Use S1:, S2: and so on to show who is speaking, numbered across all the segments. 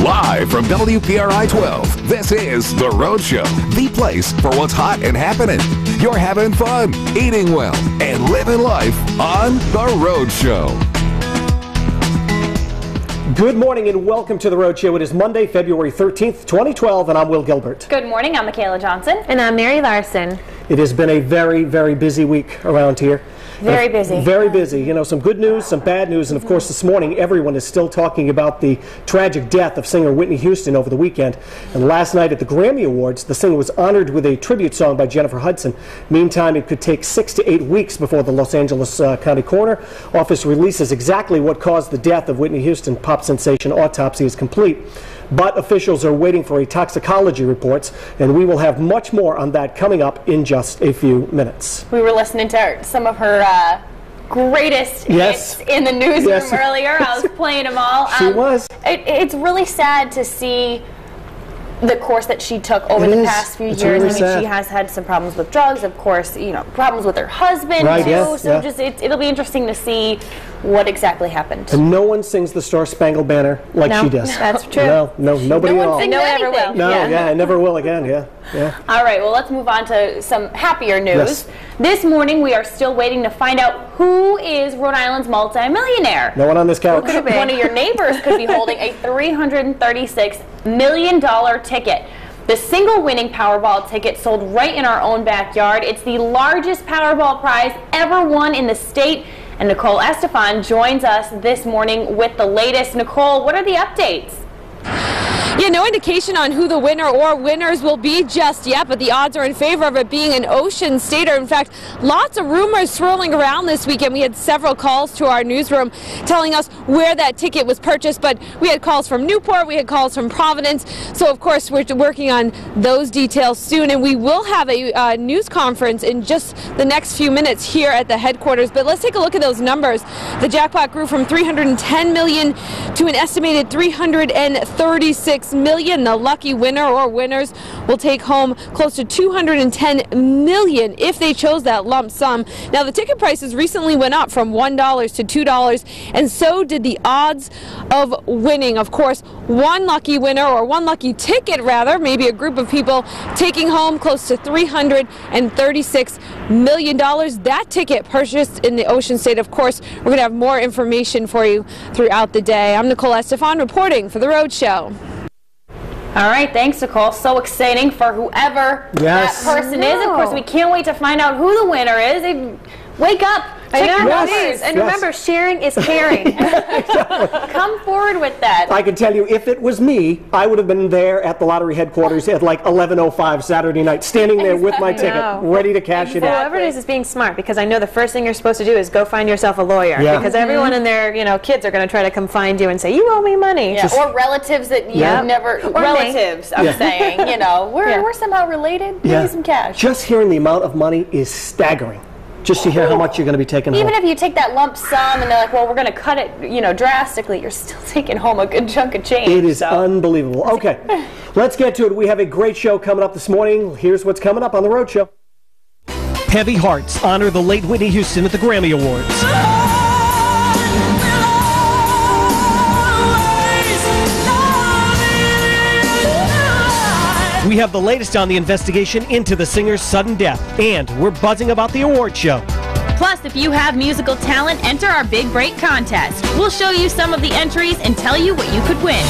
S1: Live from WPRI 12, this is The Rhode Show, the place for what's hot and happening. You're having fun, eating well, and living life on The Rhode Show.
S2: Good morning and welcome to The Rhode Show. It is Monday, February 13th, 2012, and I'm Will Gilbert.
S3: Good morning, I'm Michaela Johnson.
S4: And I'm Mary Larson.
S2: It has been a very, very busy week around here.
S3: Very busy.
S2: Very busy. You know, some good news, some bad news, and of course this morning everyone is still talking about the tragic death of singer Whitney Houston over the weekend. And last night at the Grammy Awards, the singer was honored with a tribute song by Jennifer Hudson. Meantime, it could take 6 to 8 weeks before the Los Angeles County Coroner Office releases exactly what caused the death of Whitney Houston. Pop sensation autopsy is complete. But officials are waiting for a toxicology reports, and we will have much more on that coming up in just a few minutes.
S3: We were listening to some of her greatest hits in the newsroom earlier. I was playing them all.
S2: She was.
S3: It's really sad to see the course that she took over the past few years.
S2: Really
S3: I mean, she has had some problems with drugs, of course, you know, problems with her husband too. So just it'll be interesting to see what exactly happened.
S2: And no one sings the Star Spangled Banner like she does.
S4: That's true.
S2: Nobody at all.
S3: No one ever will.
S2: No, I never will again. Yeah.
S3: All right, well, let's move on to some happier news. Yes. This morning, we are still waiting to find out who is Rhode Island's multimillionaire.
S2: No one on this couch.
S3: One of your neighbors could be holding a $336 million ticket. The single winning Powerball ticket sold right in our own backyard. It's the largest Powerball prize ever won in the state. And Nicole Estefan joins us this morning with the latest. Nicole, what are the updates?
S5: Yeah, no indication on who the winner or winners will be just yet, but the odds are in favor of it being an Ocean Stater. In fact, lots of rumors swirling around this weekend. We had several calls to our newsroom telling us where that ticket was purchased, but we had calls from Newport, we had calls from Providence, so of course we're working on those details soon, and we will have a news conference in just the next few minutes here at the headquarters. But let's take a look at those numbers. The jackpot grew from $310 million to an estimated $336 million. The lucky winner or winners will take home close to $210 million if they chose that lump sum. Now, the ticket prices recently went up from $1 to $2, and so did the odds of winning. Of course, one lucky winner, or one lucky ticket rather, maybe a group of people taking home close to $336 million. That ticket purchased in the Ocean State. Of course, we're going to have more information for you throughout the day. I'm Nicole Estefan reporting for The Rhode Show.
S3: All right, thanks, Nicole. So exciting for whoever that person is. Of course, we can't wait to find out who the winner is. Wake up.
S4: And remember, sharing is caring.
S3: Come forward with that.
S2: I can tell you, if it was me, I would have been there at the lottery headquarters at like 11:05 Saturday night, standing there with my ticket, ready to cash it in.
S4: Whoever it is being smart, because I know the first thing you're supposed to do is go find yourself a lawyer. Because everyone and their kids are going to try to come find you and say, you owe me money.
S3: Or relatives that you never, relatives, I'm saying, we're somehow related, give me some cash.
S2: Just hearing the amount of money is staggering. Just to hear how much you're going to be taking home.
S3: Even if you take that lump sum and they're like, well, we're going to cut it, drastically, you're still taking home a good chunk of change.
S2: It is unbelievable. Okay, let's get to it. We have a great show coming up this morning. Here's what's coming up on The Rhode Show. Heavy hearts honor the late Whitney Houston at the Grammy Awards. We have the latest on the investigation into the singer's sudden death, and we're buzzing about the award show.
S6: Plus, if you have musical talent, enter our Big Break contest. We'll show you some of the entries and tell you what you could win.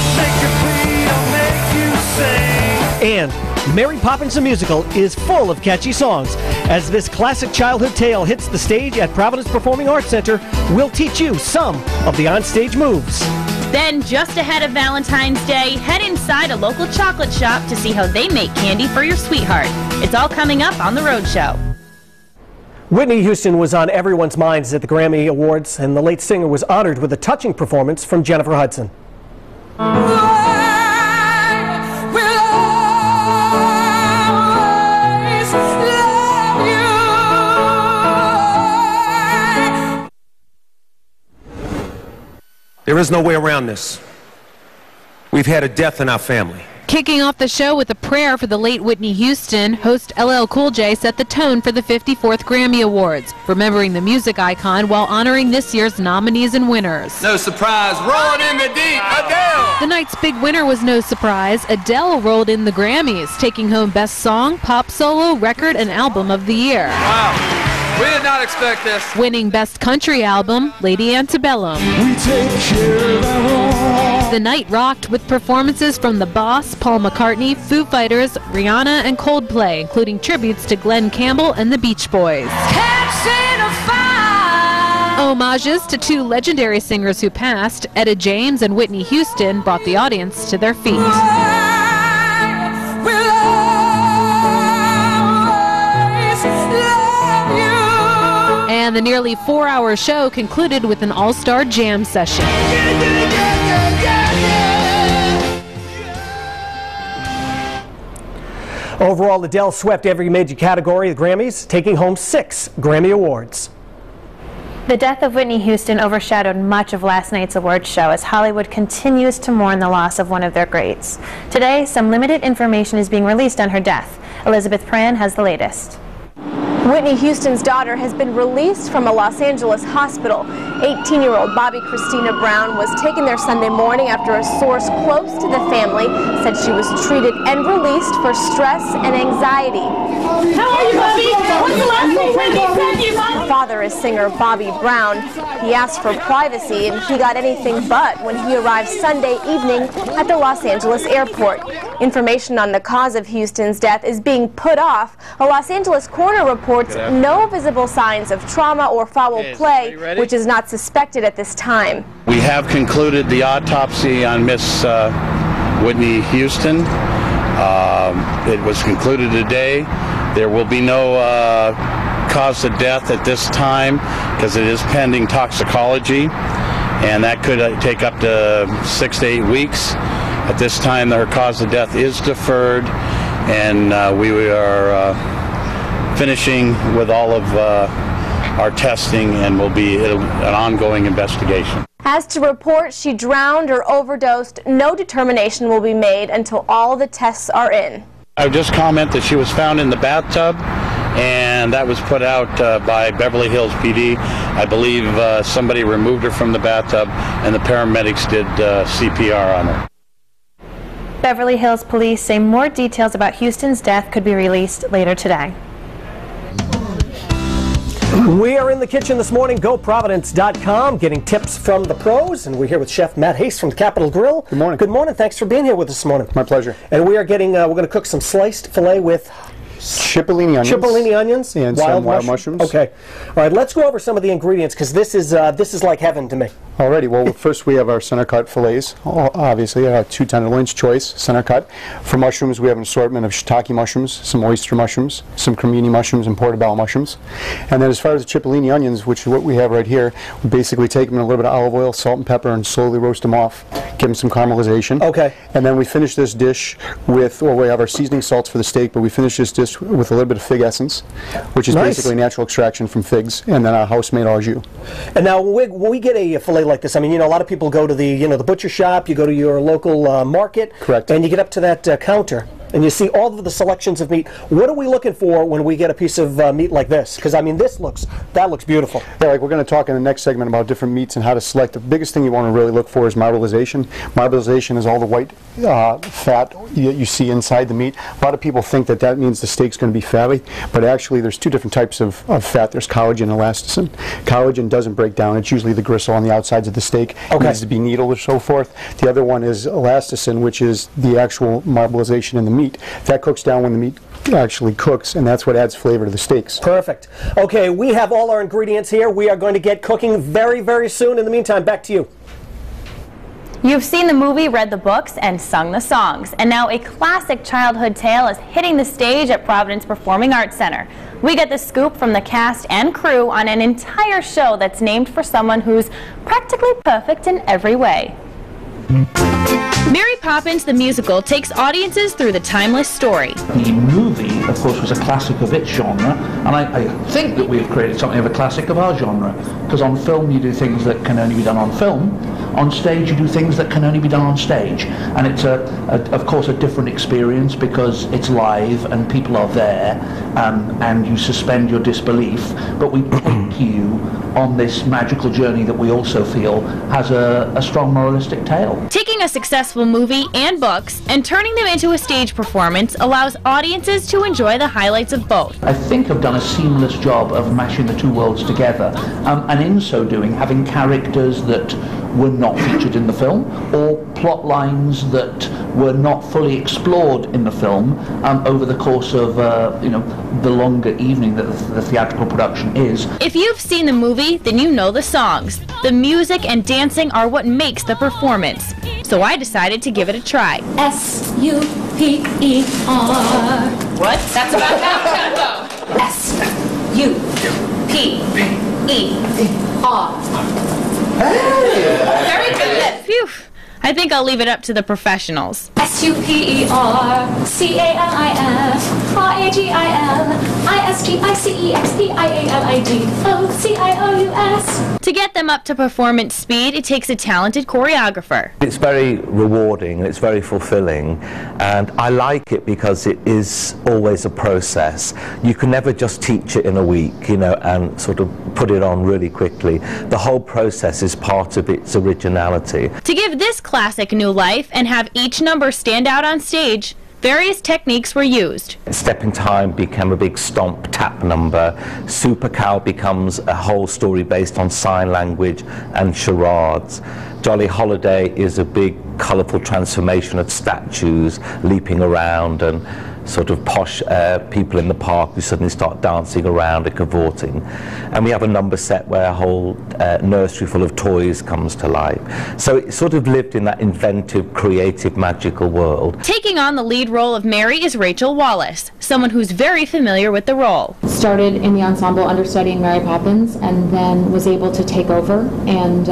S2: And Mary Poppins the Musical is full of catchy songs. As this classic childhood tale hits the stage at Providence Performing Arts Center, we'll teach you some of the onstage moves.
S6: Then, just ahead of Valentine's Day, head inside a local chocolate shop to see how they make candy for your sweetheart. It's all coming up on The Rhode Show.
S2: Whitney Houston was on everyone's minds at the Grammy Awards, and the late singer was honored with a touching performance from Jennifer Hudson.
S7: There is no way around this. We've had a death in our family.
S8: Kicking off the show with a prayer for the late Whitney Houston, host LL Cool J set the tone for the 54th Grammy Awards, remembering the music icon while honoring this year's nominees and winners.
S7: No surprise, rolling in the deep, Adele!
S8: The night's big winner was no surprise. Adele rolled in the Grammys, taking home Best Song, Pop Solo, Record, and Album of the Year.
S9: Wow. We did not expect this.
S8: Winning Best Country Album, Lady Antebellum.
S10: We take care of our own.
S8: The night rocked with performances from The Boss, Paul McCartney, Foo Fighters, Rihanna, and Coldplay, including tributes to Glenn Campbell and the Beach Boys. Homages to two legendary singers who passed, Etta James and Whitney Houston, brought the audience to their feet. And the nearly 4-hour show concluded with an all-star jam session.
S2: Overall, Adele swept every major category of the Grammys, taking home 6 Grammy Awards.
S4: The death of Whitney Houston overshadowed much of last night's awards show as Hollywood continues to mourn the loss of one of their greats. Today, some limited information is being released on her death. Elizabeth Pran has the latest.
S11: Whitney Houston's daughter has been released from a Los Angeles hospital. 18-year-old Bobby Christina Brown was taken there Sunday morning after a source close to the family said she was treated and released for stress and anxiety.
S12: How are you, Bobby? What's the last thing Whitney said to you, Bobby?
S11: Her father is singer Bobby Brown. He asked for privacy and he got anything but when he arrived Sunday evening at the Los Angeles airport. Information on the cause of Houston's death is being put off. A Los Angeles coroner reports no visible signs of trauma or foul play, which is not suspected at this time.
S13: We have concluded the autopsy on Miss Whitney Houston. It was concluded today. There will be no cause of death at this time because it is pending toxicology, and that could take up to 6 to 8 weeks. At this time, her cause of death is deferred, and we are finishing with all of our testing, and will be an ongoing investigation.
S11: As to reports she drowned or overdosed, no determination will be made until all the tests are in.
S13: I would just comment that she was found in the bathtub, and that was put out by Beverly Hills PD. I believe somebody removed her from the bathtub, and the paramedics did CPR on her.
S4: Beverly Hills police say more details about Houston's death could be released later today.
S2: We are in the kitchen this morning, GoProvidence.com, getting tips from the pros, and we're here with Chef Matt Hayes from the Capitol Grill.
S14: Good morning.
S2: Good morning. Thanks for being here with us this morning.
S14: My pleasure.
S2: And we are getting, we're going to cook some sliced filet with
S14: Cipollini onions.
S2: Cipollini onions
S14: and some wild mushrooms.
S2: Okay. All right, let's go over some of the ingredients because this is like heaven to me.
S14: Alrighty, well, first we have our center cut fillets, obviously 2 tenderloins choice center cut. For mushrooms, we have an assortment of shiitake mushrooms, some oyster mushrooms, some cremini mushrooms, and portobello mushrooms. And then as far as the cipollini onions, which is what we have right here, we basically take them in a little bit of olive oil, salt and pepper, and slowly roast them off. Give them some caramelization.
S2: Okay.
S14: And then we finish this dish with, well, we have our seasoning salts for the steak, but we finish this dish with a little bit of fig essence, which is basically natural extraction from figs, and then our house-made au jus.
S2: And now when we get a filet like this, I mean, you know, a lot of people go to the, the butcher shop, you go to your local market.
S14: Correct.
S2: And you get up to that counter, and you see all of the selections of meat. What are we looking for when we get a piece of meat like this? Because, I mean, that looks beautiful.
S14: Yeah, like we're going to talk in the next segment about different meats and how to select. The biggest thing you want to really look for is marbleization. Marbleization is all the white fat you see inside the meat. A lot of people think that that means the steak's going to be fatty, but actually there's 2 different types of fat. There's collagen and elasticin. Collagen doesn't break down. It's usually the gristle on the outsides of the steak.
S2: Okay.
S14: It needs to be needled or so forth. The other one is elasticin, which is the actual marbleization in the meat. That cooks down when the meat actually cooks, and that's what adds flavor to the steaks.
S2: Perfect. Okay, we have all our ingredients here. We are going to get cooking very, very soon. In the meantime, back to you.
S3: You've seen the movie, read the books, and sung the songs. And now a classic childhood tale is hitting the stage at Providence Performing Arts Center. We get the scoop from the cast and crew on an entire show that's named for someone who's practically perfect in every way.
S6: Mary Poppins the Musical takes audiences through the timeless story.
S15: The movie, of course, was a classic of its genre, and I think that we have created something of a classic of our genre, because on film you do things that can only be done on film, on stage you do things that can only be done on stage, and it's of course a different experience because it's live and people are there, and you suspend your disbelief, but we take you on this magical journey that we also feel has a strong moralistic tale.
S6: Taking Taking a successful movie and books and turning them into a stage performance allows audiences to enjoy the highlights of both.
S15: I think I've done a seamless job of mashing the two worlds together, and in so doing having characters that were not featured in the film, or plot lines that were not fully explored in the film over the course of the longer evening that the theatrical production is.
S6: If you've seen the movie, then you know the songs. The music and dancing are what makes the performance. So I decided to give it a try.
S12: S-U-P-E-R.
S6: What? That's about half tempo.
S12: S-U-P-E-R.
S6: Very good. Phew. I think I'll leave it up to the professionals.
S12: S-U-P-E-R-C-A-L-I-N-I-S-T-I-C-E-X-P-I-A-L-I-D-O-C-I-O-U-S.
S6: To get them up to performance speed, it takes a talented choreographer.
S16: It's very rewarding and it's very fulfilling, and I like it because it is always a process. You can never just teach it in a week, and sort of put it on really quickly. The whole process is part of its originality.
S6: To give this classic new life and have each number stand out on stage, various techniques were used.
S16: Step in Time became a big stomp tap number. Super Cow becomes a whole story based on sign language and charades. Jolly Holiday is a big colourful transformation of statues leaping around and sort of posh people in the park who suddenly start dancing around and cavorting. And we have a number set where a whole nursery full of toys comes to life. So it sort of lived in that inventive, creative, magical world.
S6: Taking on the lead role of Mary is Rachel Wallace, someone who's very familiar with the role.
S17: Started in the ensemble understudying Mary Poppins and then was able to take over, and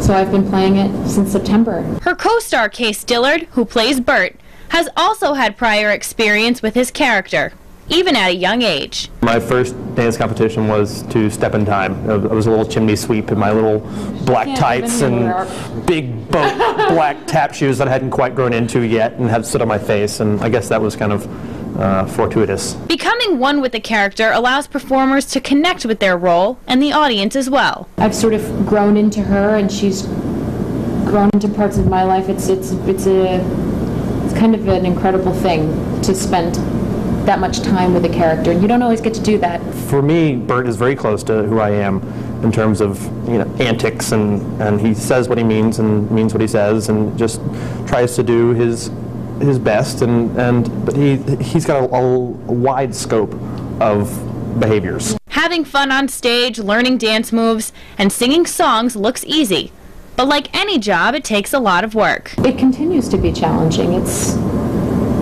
S17: so I've been playing it since September.
S6: Her co-star Case Dillard, who plays Bert, has also had prior experience with his character, even at a young age.
S18: My first dance competition was to Step in Time. I was a little chimney sweep in my little black tights and big boat black tap shoes that I hadn't quite grown into yet and had stood on my face, and I guess that was kind of fortuitous.
S6: Becoming one with the character allows performers to connect with their role and the audience as well.
S17: I've sort of grown into her and she's grown into parts of my life. It's kind of an incredible thing to spend that much time with a character, and you don't always get to do that.
S18: For me, Bert is very close to who I am in terms of antics, and he says what he means and means what he says, and just tries to do his best, but he's got a wide scope of behaviors.
S6: Having fun on stage, learning dance moves, and singing songs looks easy. But like any job, it takes a lot of work.
S17: It continues to be challenging.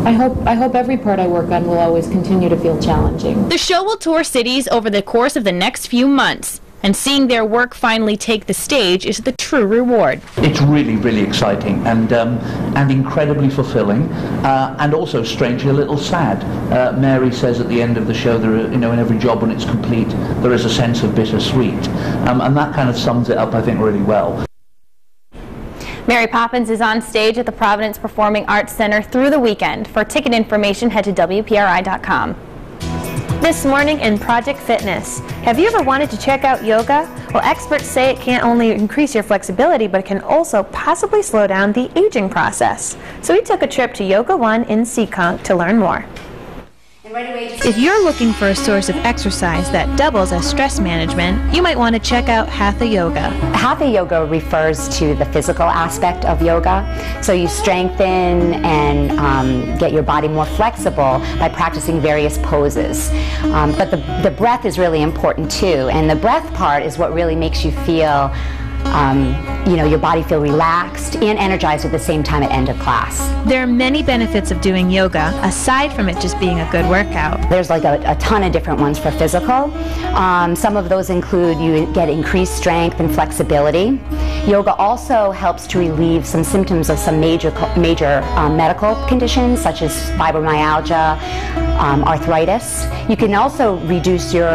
S17: I hope every part I work on will always continue to feel challenging.
S6: The show will tour cities over the course of the next few months, and seeing their work finally take the stage is the true reward.
S15: It's really, really exciting and incredibly fulfilling, and also strangely a little sad. Mary says at the end of the show, there are, in every job when it's complete, there is a sense of bittersweet, and that kind of sums it up, I think, really well.
S3: Mary Poppins is on stage at the Providence Performing Arts Center through the weekend. For ticket information, head to WPRI.com.
S4: This morning in Project Fitness. Have you ever wanted to check out yoga? Well, experts say it can't only increase your flexibility, but it can also possibly slow down the aging process. So we took a trip to Yoga One in Seekonk to learn more. If you're looking for a source of exercise that doubles as stress management, you might want to check out Hatha Yoga.
S19: Hatha Yoga refers to the physical aspect of yoga. So you strengthen and get your body more flexible by practicing various poses. But the breath is really important too. And the breath part is what really makes you feel your body feel relaxed and energized at the same time at end of class.
S4: There are many benefits of doing yoga, aside from it just being a good workout.
S19: There's like a ton of different ones for physical. Some of those include you get increased strength and flexibility. Yoga also helps to relieve some symptoms of some major medical conditions, such as fibromyalgia, arthritis. You can also reduce your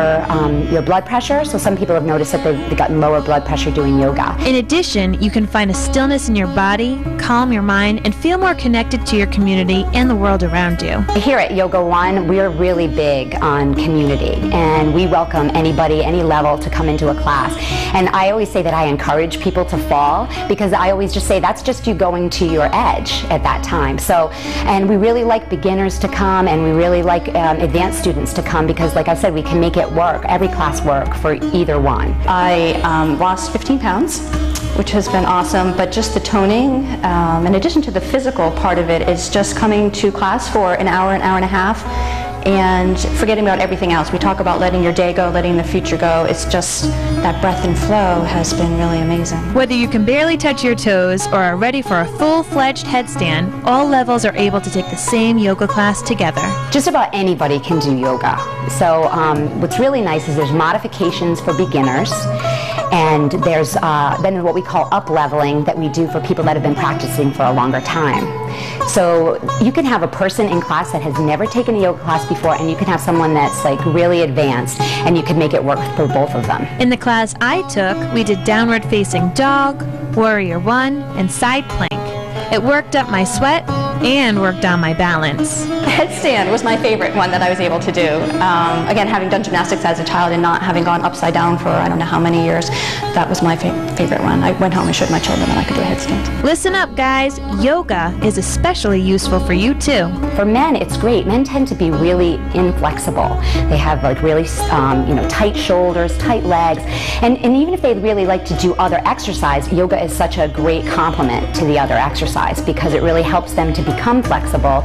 S19: blood pressure. So some people have noticed that they've gotten lower blood pressure doing yoga.
S4: In addition, you can find a stillness in your body, calm your mind and feel more connected to your community and the world around you.
S19: Here at Yoga One, we're really big on community, and we welcome anybody, any level, to come into a class. And I always say that I encourage people to fall, because I always just say that's just you going to your edge at that time. So, and we really like beginners to come, and we really like advanced students to come, because like I said, we can make it work, every class work for either one.
S20: I lost 15 pounds, which has been awesome, but just the toning, in addition to the physical part of it, is just coming to class for an hour and a half, and forgetting about everything else. We talk about letting your day go, letting the future go. It's just that breath and flow has been really amazing.
S4: Whether you can barely touch your toes or are ready for a full-fledged headstand, all levels are able to take the same yoga class together.
S19: Just about anybody can do yoga. So what's really nice is there's modifications for beginners, and there's then what we call up-leveling that we do for people that have been practicing for a longer time. So you can have a person in class that has never taken a yoga class before, and you can have someone that's like really advanced, and you can make it work for both of them.
S4: In the class I took, we did downward facing dog, warrior one, and side plank. It worked up my sweat and worked on my balance.
S20: Headstand was my favorite one that I was able to do. Again, having done gymnastics as a child and not having gone upside down for I don't know how many years, that was my favorite one. I went home and showed my children that I could do a headstand.
S4: Listen up, guys. Yoga is especially useful for you, too.
S19: For men, it's great. Men tend to be really inflexible. They have like really tight shoulders, tight legs, and even if they really like to do other exercise, yoga is such a great complement to the other exercise, because it really helps them to become flexible.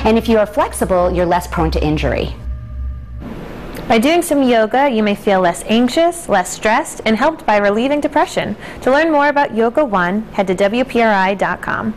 S19: And if you are flexible, you're less prone to injury.
S4: By doing some yoga, you may feel less anxious, less stressed, and helped by relieving depression. To learn more about Yoga One, head to WPRI.com.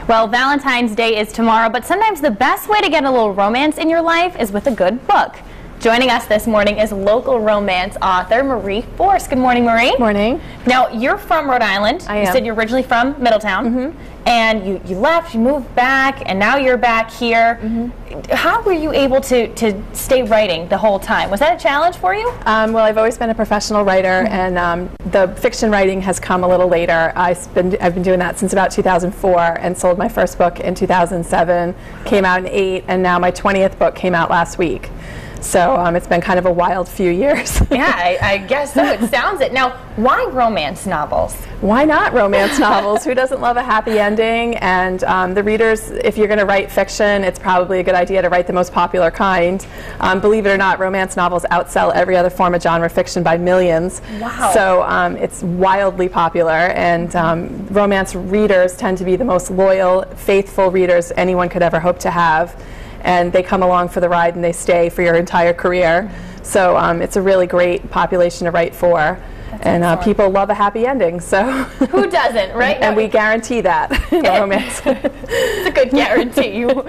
S3: Well, Valentine's Day is tomorrow, but sometimes the best way to get a little romance in your life is with a good book. Joining us this morning is local romance author Marie Force. Good morning, Marie.
S21: Morning.
S3: Now, you're from Rhode Island.
S21: I am.
S3: You said you're originally from Middletown. And you left, you moved back, and now you're back here. How were you able to stay writing the whole time? Was that a challenge for you?
S21: Well, I've always been a professional writer, and the fiction writing has come a little later. I've been doing that since about 2004, and sold my first book in 2007, came out in 2008, and now my 20th book came out last week. So it's been kind of a wild few years.
S3: Yeah, I guess so. It sounds it. Now, why romance novels?
S21: Why not romance novels? Who doesn't love a happy ending? And the readers, if you're going to write fiction, it's probably a good idea to write the most popular kind. Believe it or not, romance novels outsell every other form of genre fiction by millions.
S3: Wow.
S21: So it's wildly popular, and romance readers tend to be the most loyal, faithful readers anyone could ever hope to have. And they come along for the ride, and they stay for your entire career. So it's a really great population to write for. And people love a happy ending, so.
S3: Who doesn't, right?
S21: And we guarantee that in romance.
S3: It's a good guarantee. You'll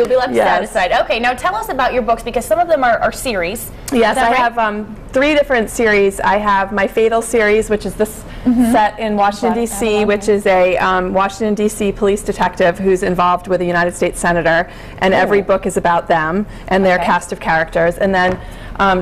S3: be left satisfied. Okay, now tell us about your books, because some of them are series.
S21: Yes, I have 3 different series. I have my Fatal series, which is this set in Washington, D.C., which is a Washington, D.C. police detective who's involved with a United States senator, and every book is about them and their cast of characters. And then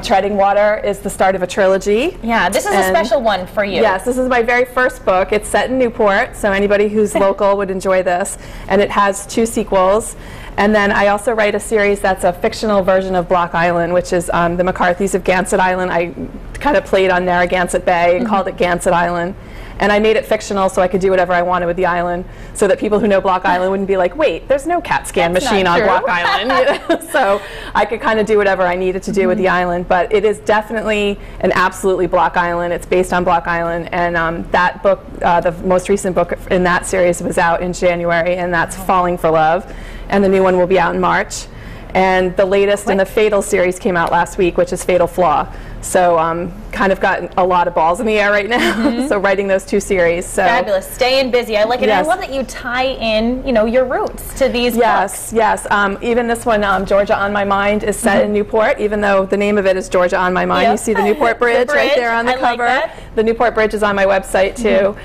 S21: Treading Water is the start of a trilogy.
S3: Yeah, this is a special one for you.
S21: Yes, this is my very first book. It's set in Newport, so anybody who's local would enjoy this. And it has 2 sequels. And then I also write a series that's a fictional version of Block Island, which is the McCarthys of Gansett Island. I kind of played on Narragansett Bay and called it Gansett Island. And I made it fictional so I could do whatever I wanted with the island, so that people who know Block Island wouldn't be like, wait, there's no CAT scan machine on Block Island. So I could kind of do whatever I needed to do with the island. But it is definitely and absolutely Block Island. It's based on Block Island. And that book, the most recent book in that series, was out in January, and that's Falling for Love. And the new one will be out in March. And the latest in the Fatal series came out last week, which is Fatal Flaw. So kind of got a lot of balls in the air right now. So writing those 2 series. So
S3: fabulous, staying busy. I like it. Yes. And I love that you tie in, your roots to these books.
S21: Yes. Even this one, Georgia on My Mind, is set in Newport, even though the name of it is Georgia on My Mind. You see the Newport Bridge, right there on the cover.
S3: Like
S21: the Newport Bridge is on my website too.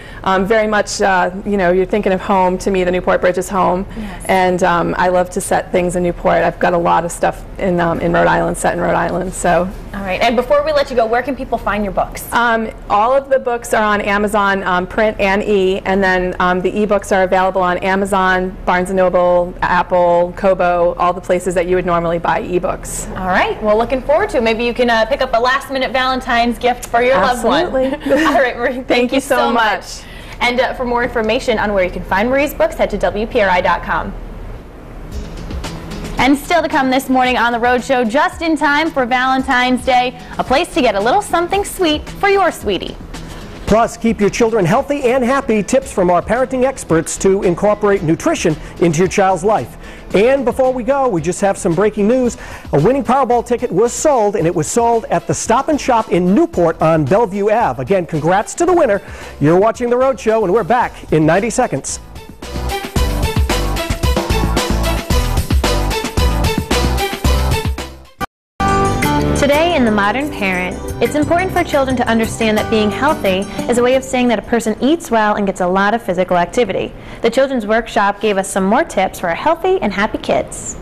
S21: Very much, you're thinking of home. To me, the Newport Bridge is home.
S3: Yes.
S21: And I love to set things in Newport. I've got a lot of stuff in Rhode Island, set in Rhode Island. So.
S3: All right. And before we let you go, where can people people find your books?
S21: All of the books are on Amazon, print and e, and then the e-books are available on Amazon, Barnes & Noble, Apple, Kobo, all the places that you would normally buy e-books.
S3: All right, well, looking forward to it. Maybe you can pick up a last-minute Valentine's gift for your loved one.
S21: Absolutely.
S3: All right, Marie, thank you so
S21: much.
S3: And for more information on where you can find Marie's books, head to WPRI.com. And still to come this morning on The Rhode Show, just in time for Valentine's Day, a place to get a little something sweet for your sweetie.
S2: Plus, keep your children healthy and happy. Tips from our parenting experts to incorporate nutrition into your child's life. And before we go, we just have some breaking news. A winning Powerball ticket was sold, and it was sold at the Stop and Shop in Newport on Bellevue Ave. Again, congrats to the winner. You're watching The Rhode Show, and we're back in 90 seconds.
S4: Today, in The Modern Parent, it's important for children to understand that being healthy is a way of saying that a person eats well and gets a lot of physical activity. The Children's Workshop gave us some more tips for healthy and happy kids.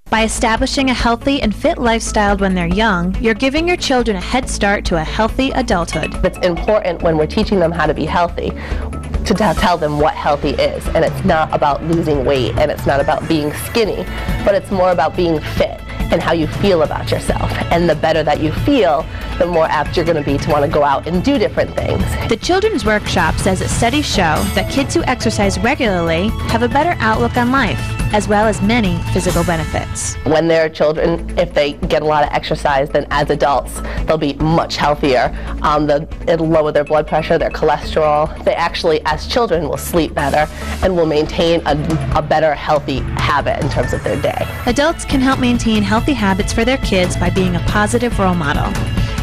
S4: By establishing a healthy and fit lifestyle when they're young, you're giving your children a head start to a healthy adulthood.
S1: It's important when we're teaching them how to be healthy to tell them what healthy is. And it's not about losing weight, and it's not about being skinny, but it's more about being fit and how you feel about yourself. And the better that you feel, the more apt you're going to be to want to go out and do different things.
S4: The Children's Workshop says that studies show that kids who exercise regularly have a better outlook on life, as well as many physical benefits.
S1: When they're children, if they get a lot of exercise, then as adults, they'll be much healthier. It'll lower their blood pressure, their cholesterol. They actually, as children, will sleep better and will maintain a better healthy habit in terms of their day.
S4: Adults can help maintain healthy habits for their kids by being a positive role model.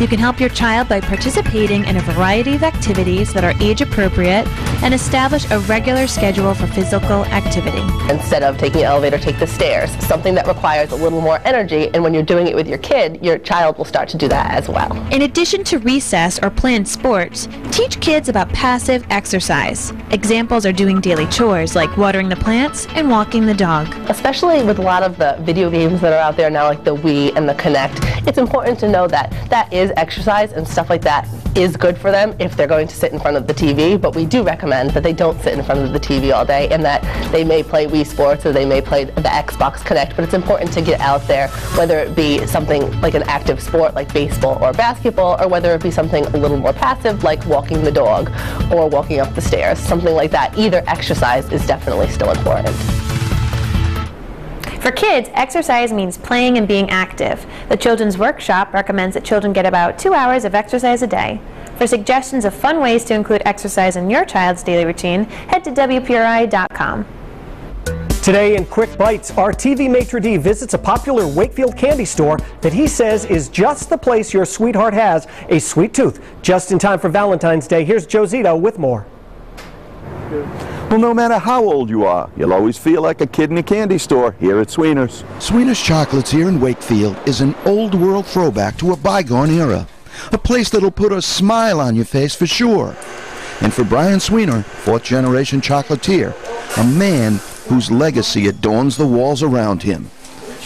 S4: You can help your child by participating in a variety of activities that are age appropriate and establish a regular schedule for physical activity.
S1: Instead of taking the elevator, take the stairs, something that requires a little more energy, and when you're doing it with your kid, your child will start to do that as well.
S4: In addition to recess or planned sports, teach kids about passive exercise. Examples are doing daily chores like watering the plants and walking the dog.
S1: Especially with a lot of the video games that are out there now, like the Wii and the Kinect, it's important to know that that is exercise and stuff like that is good for them if they're going to sit in front of the TV, but we do recommend that they don't sit in front of the TV all day and that they may play Wii Sports or they may play the Xbox Kinect, but it's important to get out there, whether it be something like an active sport like baseball or basketball, or whether it be something a little more passive like walking the dog or walking up the stairs, something like that. Either exercise is definitely still important.
S4: For kids, exercise means playing and being active. The Children's Workshop recommends that children get about 2 hours of exercise a day. For suggestions of fun ways to include exercise in your child's daily routine, head to WPRI.com.
S2: Today in Quick Bites, our TV maitre d' visits a popular Wakefield candy store that he says is just the place your sweetheart has a sweet tooth. Just in time for Valentine's Day, here's Joe Zito with more.
S22: Well, no matter how old you are, you'll always feel like a kid in a candy store here at Sweener's.
S23: Sweener's Chocolates here in Wakefield is an old-world throwback to a bygone era. A place that'll put a smile on your face for sure. And for Brian Sweener, fourth-generation chocolatier, a man whose legacy adorns the walls around him.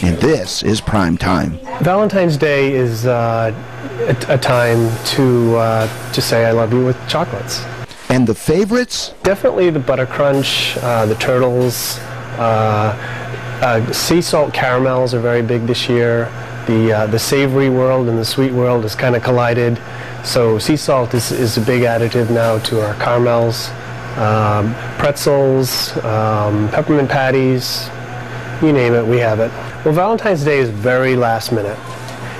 S23: And this is prime time.
S24: Valentine's Day is a time to just say I love you with chocolates.
S23: And the favorites?
S24: Definitely the Butter Crunch, the Turtles, sea salt caramels are very big this year. The savory world and the sweet world has kind of collided. So sea salt is a big additive now to our caramels. Pretzels, peppermint patties, you name it, we have it. Well, Valentine's Day is very last minute.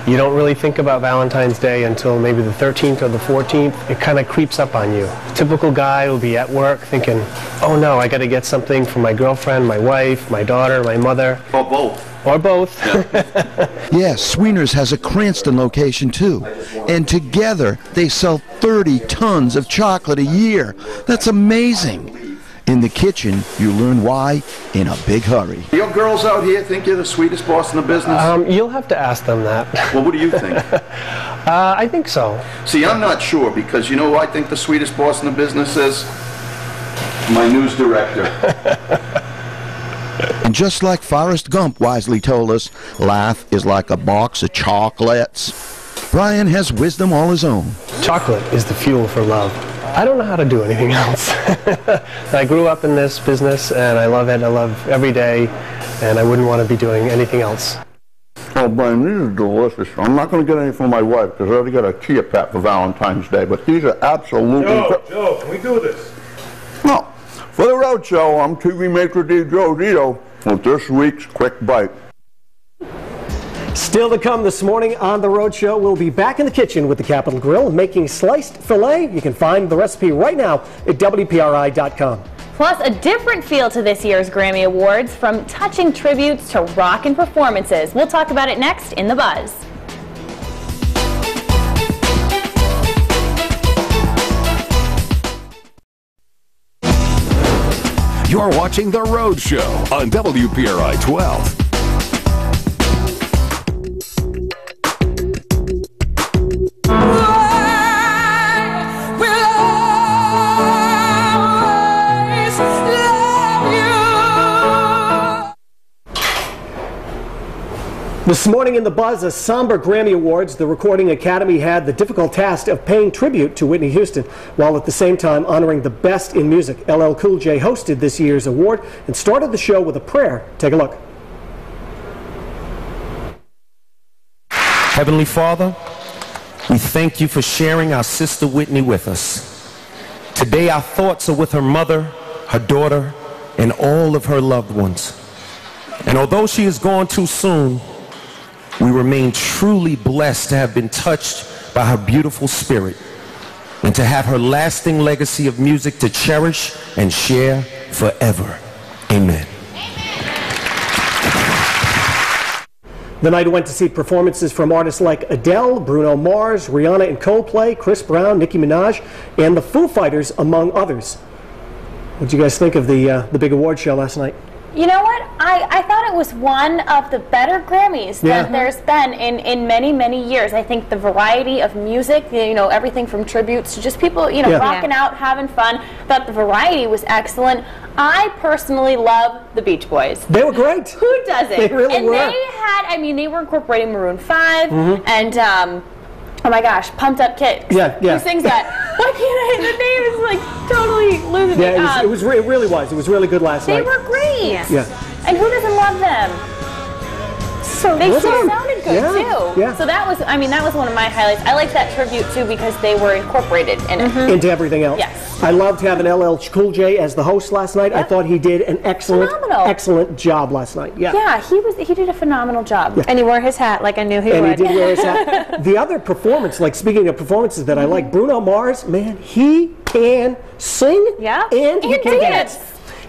S24: You don't really think about Valentine's Day until maybe the 13th or the 14th. It kind of creeps up on you. A typical guy will be at work thinking, oh no, I got to get something for my girlfriend, my wife, my daughter, my mother.
S22: Or both.
S24: Or both.
S23: Yes, Sweener's has a Cranston location too. And together they sell 30 tons of chocolate a year. That's amazing. In the kitchen, you learn why in a big hurry.
S22: Your girls out here think you're the sweetest boss in the business?
S24: You'll have to ask them that.
S22: Well, what do you think?
S24: I think so.
S22: See, I'm not sure, because you know who I think the sweetest boss in the business is? My news director.
S23: And just like Forrest Gump wisely told us, life is like a box of chocolates. Brian has wisdom all his own.
S24: Chocolate is the fuel for love. I don't know how to do anything else. I grew up in this business and I love it. I love every day and I wouldn't want to be doing anything else.
S22: Oh, Brian, these are delicious. I'm not going to get any for my wife because I already got a Chia Pet for Valentine's Day, but these are absolutely...
S5: Joe, can we do this?
S22: No. For the Road Show, I'm TV Maker D. Joe Zito with this week's Quick Bite.
S2: Still to come this morning on The Road Show, we'll be back in the kitchen with the Capitol Grill making sliced filet. You can find the recipe right now at WPRI.com.
S3: Plus, a different feel to this year's Grammy Awards, from touching tributes to rockin' performances. We'll talk about it next in The Buzz.
S7: You're watching The Road Show on WPRI 12.
S2: This morning in The Buzz, a somber Grammy Awards, the Recording Academy had the difficult task of paying tribute to Whitney Houston, while at the same time honoring the best in music. LL Cool J hosted this year's award and started the show with a prayer. Take a look.
S9: Heavenly Father, we thank you for sharing our sister Whitney with us. Today our thoughts are with her mother, her daughter, and all of her loved ones. And although she is gone too soon, we remain truly blessed to have been touched by her beautiful spirit and to have her lasting legacy of music to cherish and share forever. Amen.
S2: The night went to see performances from artists like Adele, Bruno Mars, Rihanna and Coldplay, Chris Brown, Nicki Minaj, and the Foo Fighters, among others. What did you guys think of the big award show last night?
S3: You know what? I thought it was one of the better Grammys that there's been in many, many years. I think the variety of music, you know, everything from tributes to just people, you know, rocking out, having fun. Thought the variety was excellent. I personally love the Beach Boys.
S2: They were great.
S3: Who doesn't?
S2: They really were.
S3: And they had, I mean, they were incorporating Maroon 5 and oh my gosh, Pumped Up Kicks. Who sings that? Why can't I? The name is like totally losing me.
S2: Yeah, it really was. It was really good last night.
S3: They were great.
S2: Yeah.
S3: And who doesn't love them?
S2: So
S3: they
S2: good.
S3: sounded good too.
S2: Yeah.
S3: So that was, I mean, that was one of my highlights. I liked that tribute too because they were incorporated in it.
S2: Into everything else.
S3: Yes.
S2: I loved having LL Cool J as the host last night. I thought he did an excellent job last night.
S3: Yeah, he did a phenomenal job.
S2: Yeah.
S4: And he wore his hat like I knew he would.
S2: And he did wear his hat. The other performance, like speaking of performances that I like, Bruno Mars, man, he can sing and he can dance.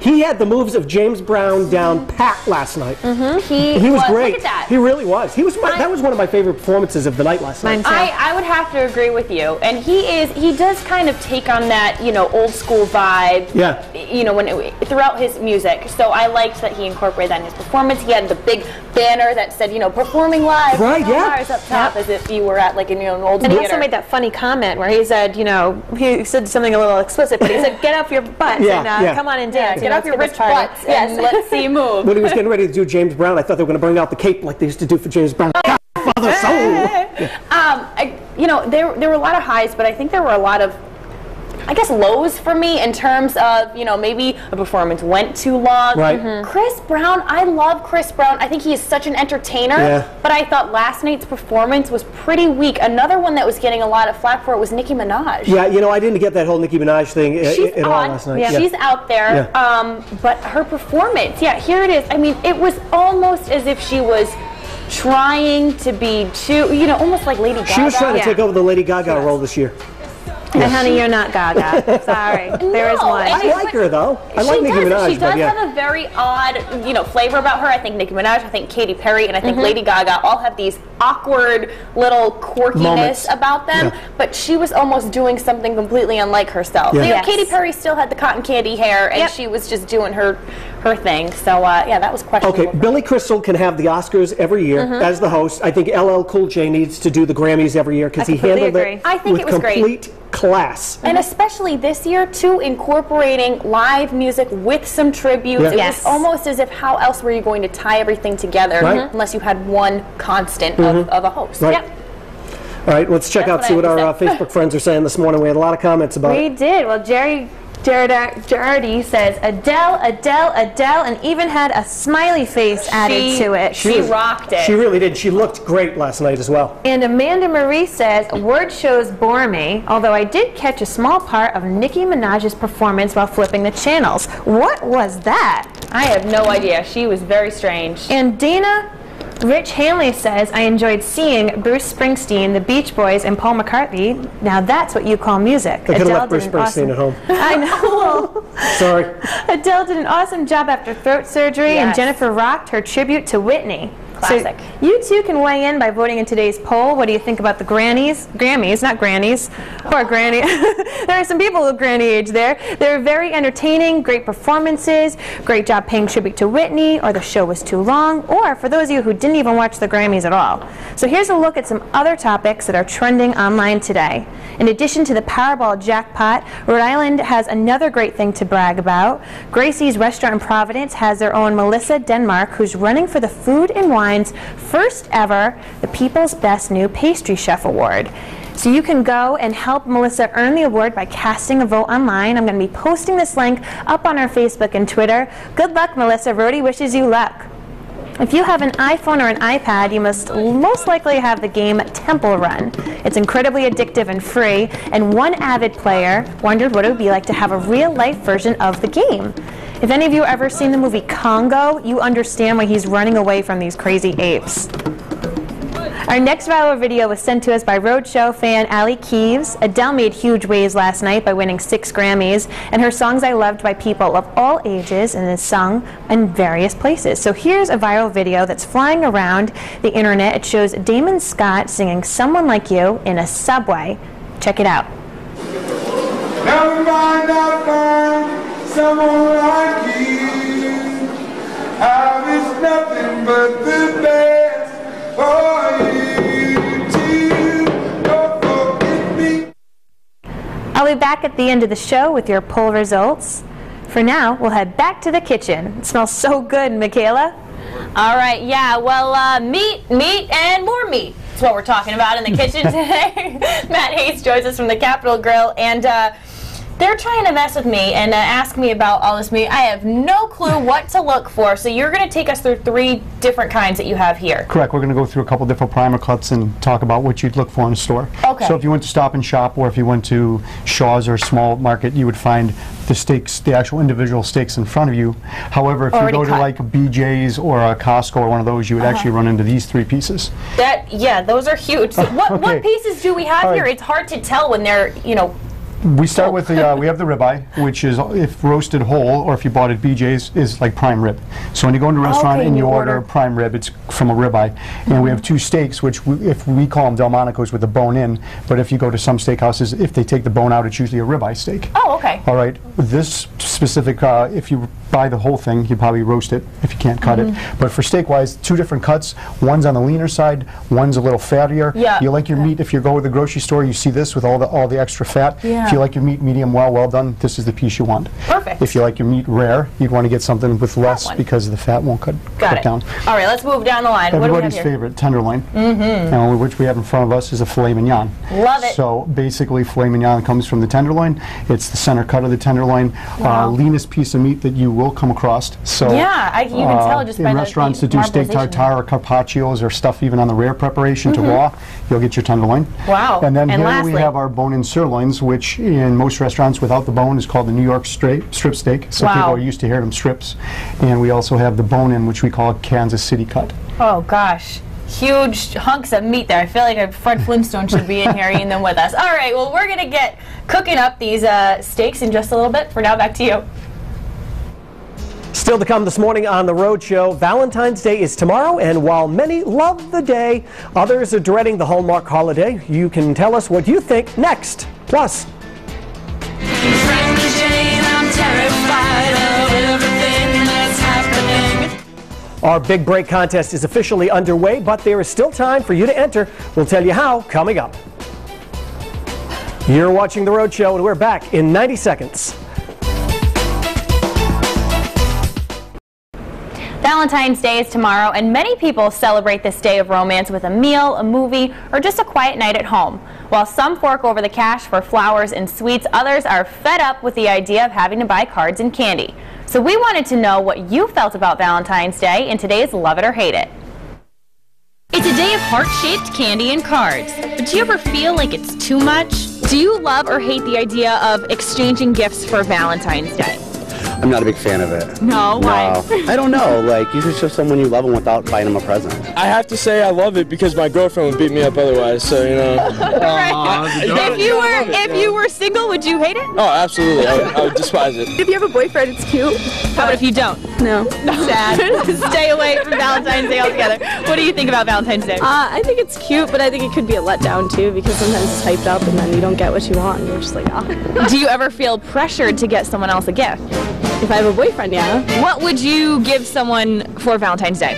S2: He had the moves of James Brown down pat last night. He was great.
S3: Look at that.
S2: He really was. That was one of my favorite performances of the night last night.
S3: I would have to agree with you. And he does kind of take on that, you know, old school vibe.
S2: Yeah.
S3: You know, throughout his music. So I liked that he incorporated that in his performance. He had the big banner that said, you know, performing live.
S2: Right,
S3: Mars up top, as if you were at like an old
S4: And
S3: theater.
S4: he also made that funny comment where he said, you know, he said something a little explicit, but he said, get off your butts and come on and dance.
S3: Get off your rich butts and let's see you move.
S2: When he was getting ready to do James Brown, I thought they were going to bring out the cape like they used to do for James Brown. Father soul.
S3: You know, there were a lot of highs, but I think there were a lot of, I guess, lows for me in terms of, you know, maybe a performance went too long.
S2: Right.
S3: Chris Brown, I love Chris Brown. I think he is such an entertainer, but I thought last night's performance was pretty weak. Another one that was getting a lot of flack for it was Nicki Minaj.
S2: Yeah, you know, I didn't get that whole Nicki Minaj thing at all last night.
S3: She's out there, but her performance, here it is. I mean, it was almost as if she was trying to be too, you know, almost like Lady Gaga.
S2: She was trying to take over the Lady Gaga role this year.
S4: And honey, you're not Gaga. Sorry. There is one.
S2: I like her though. I like Nicki Minaj.
S3: She does have a very odd, you know, flavor about her. I think Nicki Minaj, I think Katy Perry, and I think Lady Gaga all have these awkward little quirkiness about them. But she was almost doing something completely unlike herself. You know, Katy Perry still had the cotton candy hair, and she was just doing her thing. So that was questionable.
S2: Okay, Billy Crystal can have the Oscars every year as the host. I think LL Cool J needs to do the Grammys every year because he handled it
S3: I think it was
S2: complete class.
S3: And especially this year, too, incorporating live music with some tributes. It was almost as if how else were you going to tie everything together unless you had one constant of a host.
S2: Right. All right, let's check out, see what our Facebook friends are saying this morning. We had a lot of comments about it.
S4: We did. Well, Gerardi says Adele, Adele, Adele, and even had a smiley face added to it.
S2: She
S3: rocked it.
S2: She really did. She looked great last night as well.
S4: And Amanda Marie says, award shows bore me, although I did catch a small part of Nicki Minaj's performance while flipping the channels. What was that?
S3: I have no idea. She was very strange.
S4: And Dana Rich Hanley says, I enjoyed seeing Bruce Springsteen, the Beach Boys, and Paul McCartney. Now that's what you call music.
S2: I could have left Bruce Springsteen at home.
S4: I know.
S2: Sorry.
S4: Adele did an awesome job after throat surgery, and Jennifer rocked her tribute to Whitney.
S3: Classic.
S4: So you too can weigh in by voting in today's poll. What do you think about the Grammys, not grannies, or granny. There are some people with granny age there. They're very entertaining, great performances, great job paying tribute to Whitney, or the show was too long, or for those of you who didn't even watch the Grammys at all. So here's a look at some other topics that are trending online today. In addition to the Powerball jackpot, Rhode Island has another great thing to brag about. Gracie's Restaurant in Providence has their own Melissa Denmark, who's running for the Food and Wine's first ever The People's Best New Pastry Chef Award. So you can go and help Melissa earn the award by casting a vote online. I'm going to be posting this link up on our Facebook and Twitter. Good luck, Melissa. Rhode wishes you luck. If you have an iPhone or an iPad, you must most likely have the game Temple Run. It's incredibly addictive and free, and one avid player wondered what it would be like to have a real-life version of the game. If any of you have ever seen the movie Congo, you understand why he's running away from these crazy apes. Our next viral video was sent to us by Roadshow fan Allie Keeves. Adele made huge waves last night by winning 6 Grammys, and her songs are loved by people of all ages and is sung in various places. So here's a viral video that's flying around the internet. It shows Damon Scott singing Someone Like You in a subway. Check it out.
S12: Never mind, I found someone like you. I wish nothing but the best for you.
S4: I'll be back at the end of the show with your poll results. For now, we'll head back to the kitchen. It smells so good, Michaela.
S3: All right, yeah, well, meat, and more meat. That's what we're talking about in the kitchen today. Matt Hayes joins us from the Capitol Grill, and they're trying to mess with me and ask me about all this meat. I have no clue what to look for, so you're going to take us through 3 different kinds that you have here.
S14: Correct. We're going to go through a couple different primer cuts and talk about what you'd look for in a store.
S3: Okay.
S14: So if you went to Stop and Shop, or if you went to Shaw's or Small Market, you would find the steaks, the actual individual steaks in front of you. However, if
S3: Already
S14: you go
S3: cut.
S14: to like a BJ's or a Costco or one of those, you would actually run into these 3 pieces.
S3: Yeah, those are huge. So what pieces do we have here? It's hard to tell when they're,
S14: We start with the, we have the ribeye, which is, if roasted whole, or if you bought it at BJ's, is like prime rib. So when you go into a restaurant and you order prime rib, it's from a ribeye. And we have 2 steaks, which if we call them Delmonico's with the bone in, but if you go to some steakhouses, if they take the bone out, it's usually a ribeye steak.
S3: Oh, okay.
S14: All right. This specific, if you buy the whole thing, you probably roast it if you can't cut it. But for steak-wise, 2 different cuts. One's on the leaner side, one's a little fattier.
S3: Yeah.
S14: You like your meat, if you go to the grocery store, you see this with all the extra fat.
S3: Yeah.
S14: If you like your meat medium well done, this is the piece you want.
S3: Perfect.
S14: If you like your meat rare, you'd want to get something with less because the fat won't cut down.
S3: All right, let's move down the line. What do we have
S14: Everybody's
S3: here?
S14: favorite, tenderloin, which we have in front of us is a filet mignon.
S3: Love it.
S14: So basically, filet mignon comes from the tenderloin. It's the center cut of the tenderloin, leanest piece of meat that you will come across. So
S3: yeah, I can even tell just by
S14: in restaurants that do steak tartare or carpaccios or stuff even on the rare preparation to raw, you'll get your tenderloin.
S3: Wow.
S14: And then here
S3: lastly,
S14: we have our bone-in sirloins, which in most restaurants without the bone is called the New York strip steak. So people are used to hearing them strips. And we also have the bone-in, which we call Kansas City cut.
S3: oh gosh, huge hunks of meat there. I feel like Fred Flintstone should be in here eating them with us. All right, well, we're going to get cooking up these steaks in just a little bit. For now, back to you.
S2: Still to come this morning on The Rhode Show, Valentine's Day is tomorrow, and while many love the day, others are dreading the Hallmark holiday. You can tell us what you think next. Plus, our Big Break contest is officially underway, but there is still time for you to enter. We'll tell you how coming up. You're watching The Rhode Show, and we're back in 90 seconds.
S3: Valentine's Day is tomorrow, and many people celebrate this day of romance with a meal, a movie, or just a quiet night at home. While some fork over the cash for flowers and sweets, others are fed up with the idea of having to buy cards and candy. So we wanted to know what you felt about Valentine's Day in today's Love It or Hate It.
S6: It's a day of heart-shaped candy and cards, but do you ever feel like it's too much? Do you love or hate the idea of exchanging gifts for Valentine's Day?
S8: I'm not a big fan of it.
S6: No? Why?
S8: No. I don't know. Like, you should show someone you love them without buying them a present.
S10: I have to say I love it because my girlfriend would beat me up otherwise, so, you know.
S6: If you were single, would you hate it?
S10: Oh, absolutely. I would despise it.
S21: If you have a boyfriend, it's cute.
S6: How about if you don't?
S21: No.
S6: Sad. Stay away from Valentine's Day altogether. What do you think about Valentine's Day?
S21: I think it's cute, but I think it could be a letdown too, because sometimes it's hyped up and then you don't get what you want and you're just like, oh.
S6: Do you ever feel pressured to get someone else a gift?
S21: If I have a boyfriend, yeah.
S6: What would you give someone for Valentine's Day?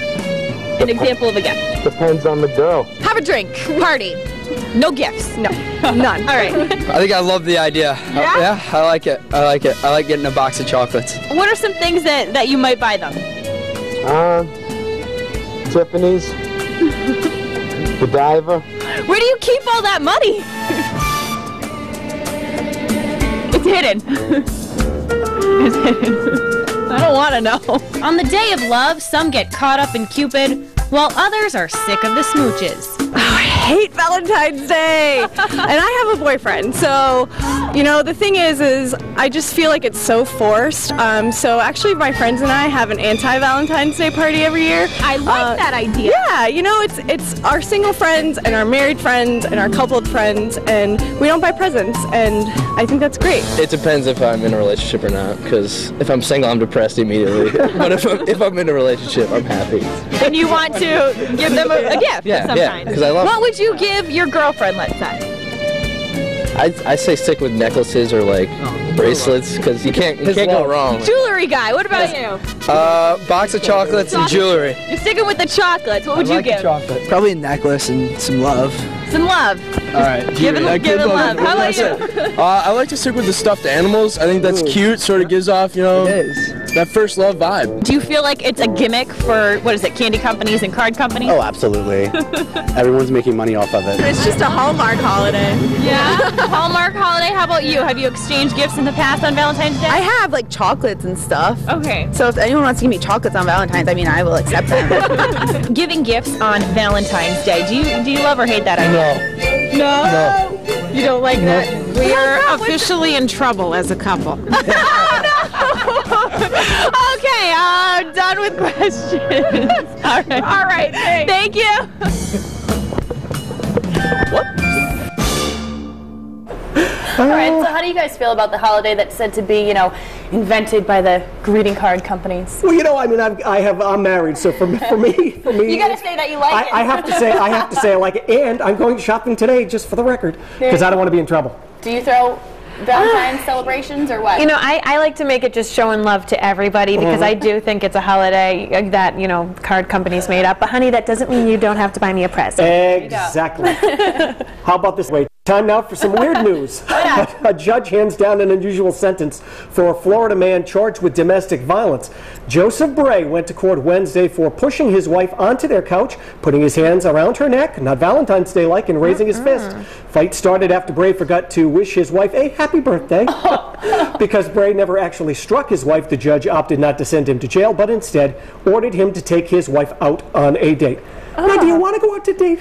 S6: An example of a gift.
S10: Depends on the girl.
S6: Have a drink. Party. No gifts. No. None. All right.
S11: I think I love the idea.
S6: Yeah?
S11: I like it. I like it. I like getting a box of chocolates.
S6: What are some things that you might buy them?
S10: Tiffany's. Godiva.
S6: Where do you keep all that money? It's hidden. It's hidden. I don't want to know. On the day of love, some get caught up in Cupid, while others are sick of the smooches.
S21: Oh, I hate Valentine's Day. And I have a boyfriend, so, you know, the thing is I just feel like it's so forced. So actually my friends and I have an anti-Valentine's Day party every year.
S6: I like that idea.
S21: Yeah, you know, it's our single friends and our married friends and our coupled friends, and we don't buy presents, and I think that's great.
S10: It depends if I'm in a relationship or not, because if I'm single, I'm depressed immediately. But if I'm in a relationship, I'm happy.
S6: And you want to give them a gift of some kind.
S10: Because I love
S6: What would you give your girlfriend, let's say?
S10: I say stick with necklaces or like bracelets, because you can't go wrong.
S6: Jewelry guy, what about you?
S11: Box of chocolates and jewelry.
S6: You're sticking with the chocolates. What would you give?
S11: Chocolate. Probably a necklace and some love.
S6: Some love.
S10: All right.
S6: Give it love. How about you?
S10: I like to stick with the stuffed animals. I think that's cute. Sort of gives off, you know, that first love vibe.
S6: Do you feel like it's a gimmick for, what is it, candy companies and card companies?
S8: Oh, absolutely. Everyone's making money off of it.
S21: It's just a Hallmark holiday.
S6: Yeah? Hallmark holiday? How about you? Have you exchanged gifts in the past on Valentine's Day?
S21: I have, like, chocolates and stuff.
S6: Okay.
S21: So if anyone wants to give me chocolates on Valentine's, I mean, I will accept them.
S6: Giving gifts on Valentine's Day. Do you love or hate that idea? No. You don't like that?
S13: We are officially in trouble as a couple.
S6: Okay, I'm done with questions. All right. Thank you.
S3: All right, so how do you guys feel about the holiday that's said to be, you know, invented by the greeting card companies?
S2: Well, you know, I mean, I'm married, so for me,
S3: You gotta say that you like it.
S2: I have to say I like it, and I'm going shopping today, just for the record, because I don't want to be in trouble.
S3: Do you throw Valentine's celebrations or what?
S4: You know, I like to make it just showing love to everybody, because I do think it's a holiday that, you know, card companies made up. But honey, that doesn't mean you don't have to buy me a present.
S2: Exactly. How about this? Wait. Time now for some weird news. A judge hands down an unusual sentence for a Florida man charged with domestic violence. Joseph Bray went to court Wednesday for pushing his wife onto their couch, putting his hands around her neck, not Valentine's Day like, and raising his fist. Fight started after Bray forgot to wish his wife a happy birthday. Because Bray never actually struck his wife, the judge opted not to send him to jail, but instead ordered him to take his wife out on a date. Now, do you want to go out to date?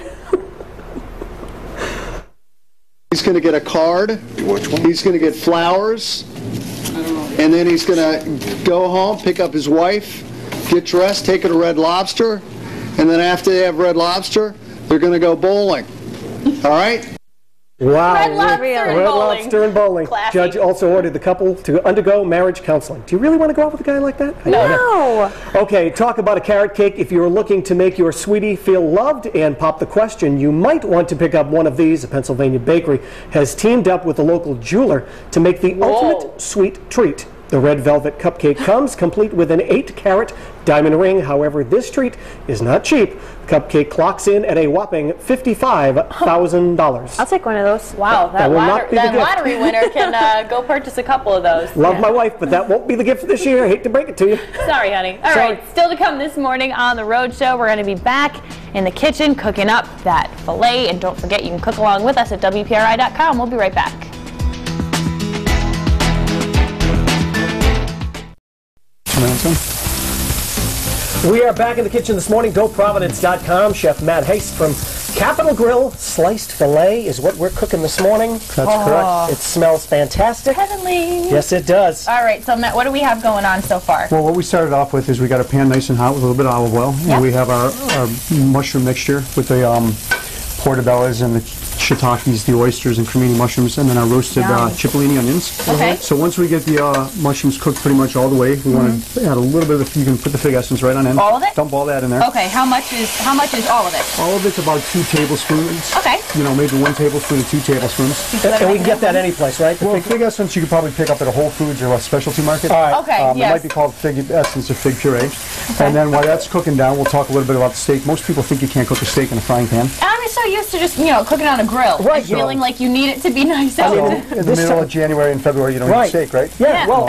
S25: He's going to get a card. He's going to get flowers. And then he's going to go home, pick up his wife, get dressed, take her to Red Lobster. And then after they have Red Lobster, they're going to go bowling. All right?
S2: Wow.
S3: Red Lobster and bowling. Classic.
S2: Judge also ordered the couple to undergo marriage counseling. Do you really want to go out with a guy like that?
S4: No.
S2: Okay, talk about a carrot cake. If you're looking to make your sweetie feel loved and pop the question, you might want to pick up one of these. A Pennsylvania bakery has teamed up with a local jeweler to make the ultimate sweet treat. The red velvet cupcake comes complete with an 8-carat diamond ring. However, this treat is not cheap. The cupcake clocks in at a whopping $55,000.
S4: I'll take one of those.
S3: Wow, that lottery winner can go purchase a couple of those.
S2: Love my wife, but that won't be the gift this year. I hate to break it to you.
S3: Sorry, honey. All right, still to come this morning on The Rhode Show, we're going to be back in the kitchen cooking up that filet. And don't forget, you can cook along with us at WPRI.com. We'll be right back.
S2: We are back in the kitchen this morning. GoProvidence.com. Chef Matt Haste from Capital Grill. Sliced filet is what we're cooking this morning. That's correct. It smells fantastic.
S3: Heavenly.
S2: Yes, it does.
S3: All right, so Matt, what do we have going on so far?
S14: Well, what we started off with is we got a pan nice and hot with a little bit of olive oil. Yep. And we have our mushroom mixture with the portobellas and the shiitakes, the oysters and cremini mushrooms, and then our roasted cipollini onions.
S3: Okay.
S14: So once we get the mushrooms cooked pretty much all the way, we want to add a little bit of you can put the fig essence right on in.
S3: All of it?
S14: Dump all that in there.
S3: Okay, how much is all of it?
S14: All of it's about 2 tablespoons.
S3: Okay.
S14: You know, maybe 1 tablespoon to 2 tablespoons.
S2: And we can get that any place, right?
S14: Well, fig essence you could probably pick up at a Whole Foods or a specialty market.
S2: All right.
S3: Okay,
S14: It might be called fig essence or fig puree. Okay. And then while that's cooking down, we'll talk a little bit about the steak. Most people think you can't cook a steak in a frying pan.
S3: I'm so used to just, cooking on a grill.
S2: Right.
S3: And feeling like you need it to be nice out.
S14: So in the middle of January and February, you don't eat steak, right?
S2: Yeah. Well,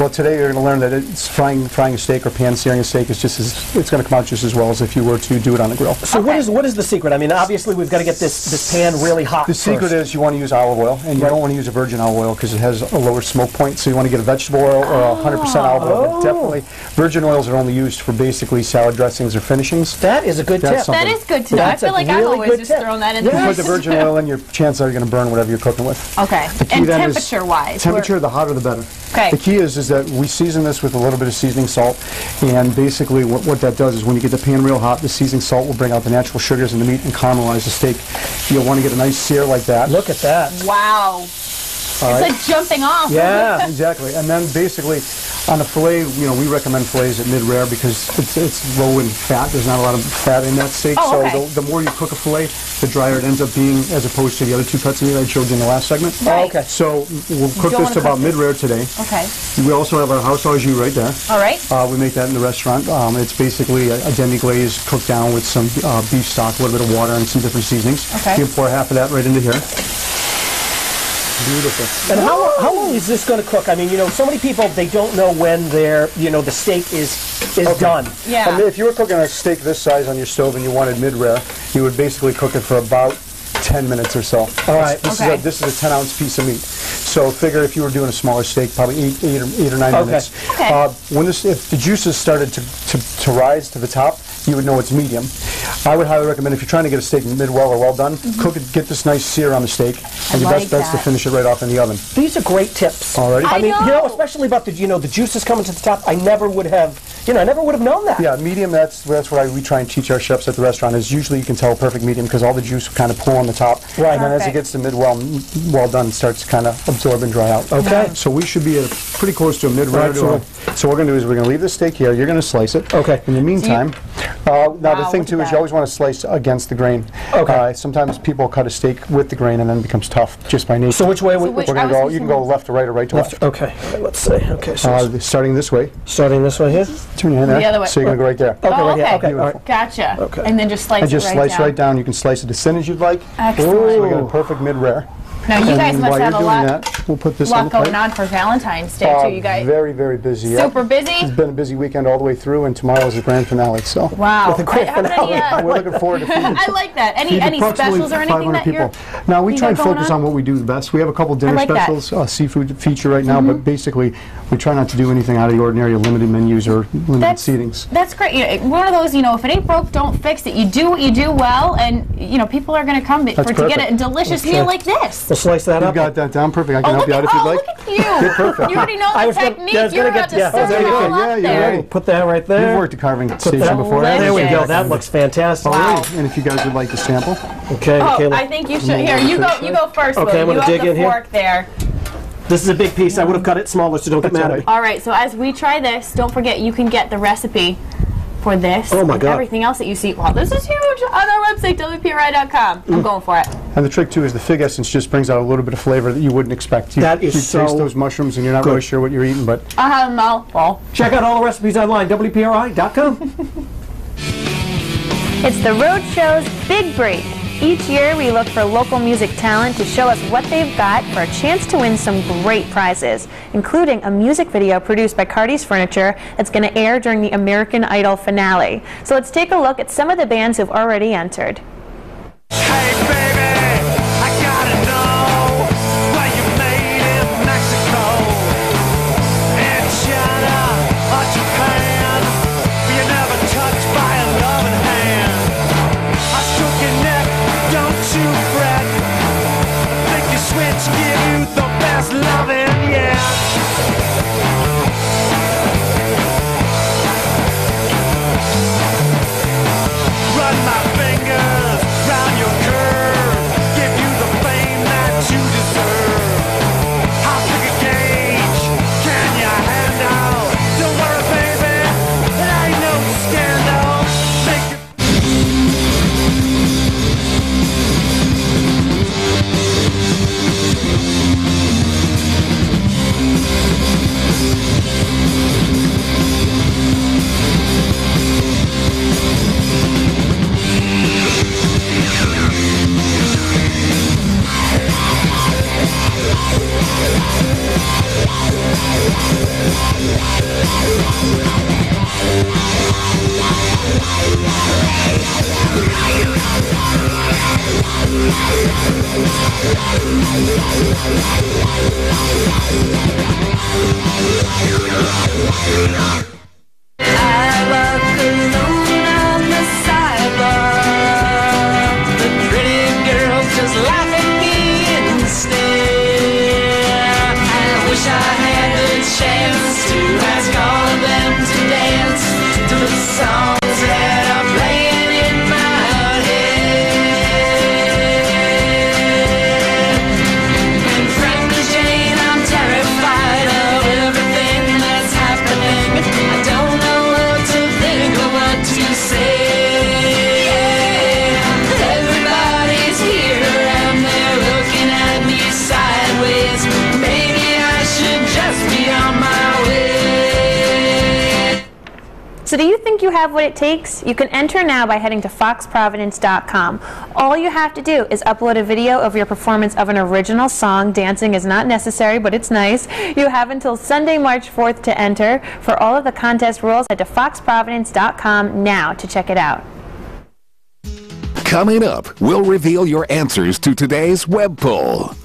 S14: Well, today you're going to learn that it's frying a steak or pan searing a steak is just it's going to come out just as well as if you were to do it on a grill.
S2: So what is the secret? I mean, obviously we've got to get this pan really hot.
S14: The secret is you want to use olive oil, and you don't want to use a virgin olive oil because it has a lower smoke point. So you want to get a vegetable oil or 100% olive oil. But definitely, virgin oils are only used for basically salad dressings or finishings.
S2: That is a good tip.
S3: That is good to know. I feel like I've always just thrown that in there.
S14: You put the virgin oil in, your chances are you're going to burn whatever you're cooking with.
S3: Okay. And temperature-wise?
S14: Temperature, the hotter the better.
S3: Okay.
S14: The key is that we season this with a little bit of seasoning salt, and basically what that does is when you get the pan real hot, the seasoning salt will bring out the natural sugars in the meat and caramelize the steak. You'll want to get a nice sear like that.
S2: Look at that.
S3: Wow. It's like jumping off.
S14: Yeah, exactly. And then basically on a filet, we recommend fillets at mid-rare because it's low in fat. There's not a lot of fat in that steak.
S3: Oh, okay.
S14: So the more you cook a filet, the drier it ends up being as opposed to the other 2 cuts of meat I showed you in the last segment.
S3: Right.
S2: Oh, okay.
S14: So we'll cook this to about mid-rare today.
S3: Okay.
S14: We also have our house au jus right there.
S3: All right.
S14: We make that in the restaurant. It's basically a demi-glaze cooked down with some beef stock, a little bit of water, and some different seasonings.
S3: Okay.
S14: You can pour half of that right into here. Beautiful.
S2: And how long is this going to cook? I mean, so many people, they don't know when the steak is done.
S3: Yeah.
S14: I mean, if you were cooking a steak this size on your stove and you wanted mid-rare, you would basically cook it for about 10 minutes or so.
S2: All right.
S14: This is a 10-ounce piece of meat. So figure if you were doing a smaller steak, probably 8 or 9 minutes.
S3: Okay.
S14: If the juices started to rise to the top, you would know it's medium. I would highly recommend if you're trying to get a steak mid-well or well done, cook it, get this nice sear on the steak, and your best bet's to finish it right off in the oven.
S2: These are great tips.
S14: Alrighty.
S2: I mean, especially about the juices coming to the top. I never would have known that.
S14: Yeah, medium. That's what we try and teach our chefs at the restaurant. Is usually you can tell a perfect medium because all the juice will kind of pool on the top.
S2: Right.
S14: And then as it gets to well done, it starts to kind of absorb and dry out.
S2: Okay.
S14: So we should be pretty close to a mid-rare.
S2: Right,
S14: so what we're going to do is we're going to leave the steak here. You're going to slice it.
S2: Okay.
S14: In the meantime, now the thing too is you always want to slice against the grain.
S2: Okay.
S14: Sometimes people cut a steak with the grain and then it becomes tough just by nature.
S2: So which way
S14: we're going to go? You can go left to right or right to left.
S2: Okay. Let's see. Okay. So
S14: starting this way.
S2: Starting this way here.
S14: Turn your hand there.
S3: The other way.
S14: So you're going to go right there.
S2: Okay. Right here. Okay.
S14: Beautiful.
S2: All right.
S3: Gotcha.
S2: Okay.
S3: And then just slice
S14: and just
S3: it right
S14: slice
S3: down.
S14: right down. You can slice it as thin as you'd like.
S3: Excellent.
S14: So we get a perfect mid-rare.
S3: Now you guys
S14: and
S3: must
S14: while
S3: have
S14: you're
S3: a
S14: doing
S3: lot,
S14: that, we'll put this on the plate.
S3: going on for Valentine's Day too, you guys.
S14: Very, very busy. Yeah.
S3: Super busy?
S14: It's been a busy weekend all the way through, and tomorrow is the grand finale. So
S3: wow.
S14: the grand finale. We're looking forward to feeding.
S3: I like that. Any specials or anything that you're
S14: Now we try and focus on what we do the best. We have a couple dinner specials, seafood feature right now, but basically we try not to do anything out of the ordinary, or limited menus or limited seatings.
S3: That's great. One of those, if it ain't broke, don't fix it. You do what you do well, and people are going to come to get a delicious meal like this.
S2: We'll slice that up.
S14: You got that down perfect. I can help you out if you'd like.
S3: Look at you.
S14: Perfect.
S3: You already know the technique. You're about to set it all up there.
S2: Put that right there.
S14: You've worked a carving station before.
S2: There we go. That looks fantastic.
S3: Wow.
S14: And if you guys would like to sample.
S2: Okay.
S3: I think you should. Here, you go first.
S2: Okay, I'm going to dig in here.
S3: Fork there.
S2: This is a big piece. I would have cut it smaller, so don't get mad at me.
S3: All right. So as we try this, don't forget you can get the recipe for this and everything else that you see. Wow, this is huge on our website, WPRI.com. I'm going for it.
S14: And the trick too is the fig essence just brings out a little bit of flavor that you wouldn't expect. You taste those mushrooms and you're not really sure what you're eating, but
S3: I have a mouthful.
S2: Check out all the recipes online, WPRI.com.
S4: It's the Rhode Show's Big Break. Each year we look for local music talent to show us what they've got for a chance to win some great prizes, including a music video produced by Cardi's Furniture that's going to air during the American Idol finale. So let's take a look at some of the bands who've already entered. So do you think you have what it takes? You can enter now by heading to foxprovidence.com. All you have to do is upload a video of your performance of an original song. Dancing is not necessary, but it's nice. You have until Sunday, March 4th to enter. For all of the contest rules, head to foxprovidence.com now to check it out.
S7: Coming up, we'll reveal your answers to today's web poll.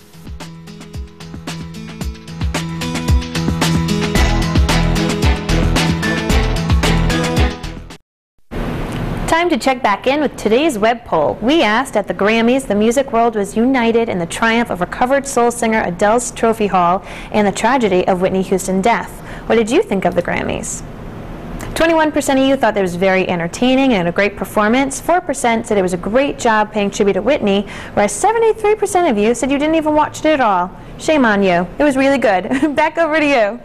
S4: Time to check back in with today's web poll. We asked at the Grammys, the music world was united in the triumph of recovered soul singer Adele's Trophy Hall and the tragedy of Whitney Houston's death. What did you think of the Grammys? 21% of you thought that it was very entertaining and a great performance. 4% said it was a great job paying tribute to Whitney, whereas 73% of you said you didn't even watch it at all. Shame on you. It was really good. Back over to you.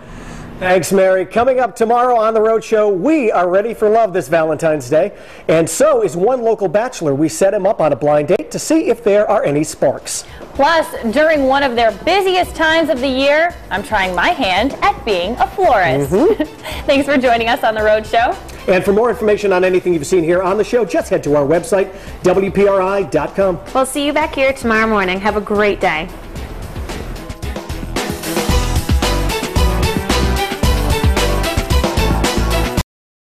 S2: Thanks, Mary. Coming up tomorrow on The Rhode Show, we are ready for love this Valentine's Day. And so is one local bachelor. We set him up on a blind date to see if there are any sparks.
S3: Plus, during one of their busiest times of the year, I'm trying my hand at being a florist. Thanks for joining us on The Rhode Show.
S2: And for more information on anything you've seen here on the show, just head to our website, WPRI.com.
S4: We'll see you back here tomorrow morning. Have a great day.